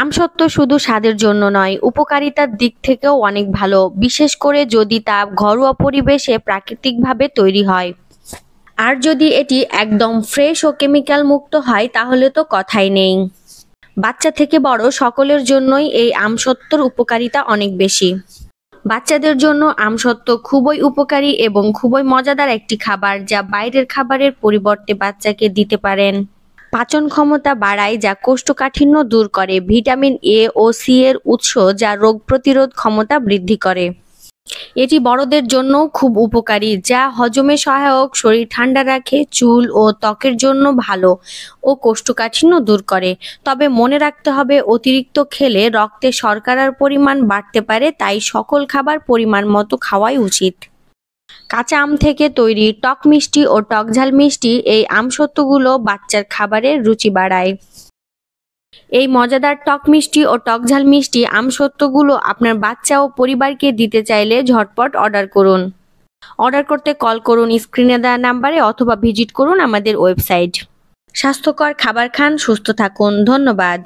আমসত্ত্ব শুধু স্বাদের জন্য নয়, উপকারিতার দিক থেকেও অনেক ভালো, বিশেষ করে যদি তা ঘরোয়া পরিবেশে প্রাকৃতিকভাবে তৈরি হয়। আর যদি এটি একদম ফ্রেশ ও কেমিক্যাল মুক্ত হয় তাহলে তো কথাই নেই। বাচ্চা থেকে বড় সকলের জন্যই এই আমসত্ত্বর উপকারিতা অনেক বেশি। বাচ্চাদের জন্য আমসত্ত্ব খুবই উপকারী এবং খুবই মজাদার একটি খাবার, যা বাইরের খাবারের পরিবর্তে বাচ্চাকে দিতে পারেন। পাচন ক্ষমতা বাড়ায়, যা কোষ্ঠকাঠিন্য দূর করে। ভিটামিন এ ও সি এর উৎস, যা রোগ প্রতিরোধ ক্ষমতা বৃদ্ধি করে। এটি বড়দের জন্যও খুব উপকারী, যা হজমে সহায়ক, শরীর ঠান্ডা রাখে, চুল ও ত্বকের জন্য ভালো ও কোষ্ঠকাঠিন্য দূর করে। তবে মনে রাখতে হবে, অতিরিক্ত খেলে রক্তে শর্করার পরিমাণ বাড়তে পারে, তাই সকল খাবার পরিমাণ মতো খাওয়াই উচিত। কাঁচা আম থেকে তৈরি টক মিষ্টি ও টকঝাল মিষ্টি এই আমসত্ত্বগুলো বাচ্চার খাবারের রুচি বাড়ায়। এই মজাদার টক মিষ্টি ও টকঝাল মিষ্টি আমসত্ত্বগুলো আপনার বাচ্চা ও পরিবারকে দিতে চাইলে ঝটপট অর্ডার করুন। অর্ডার করতে কল করুন স্ক্রিনে দেওয়া নাম্বারে অথবা ভিজিট করুন আমাদের ওয়েবসাইট। স্বাস্থ্যকর খাবার খান, সুস্থ থাকুন। ধন্যবাদ।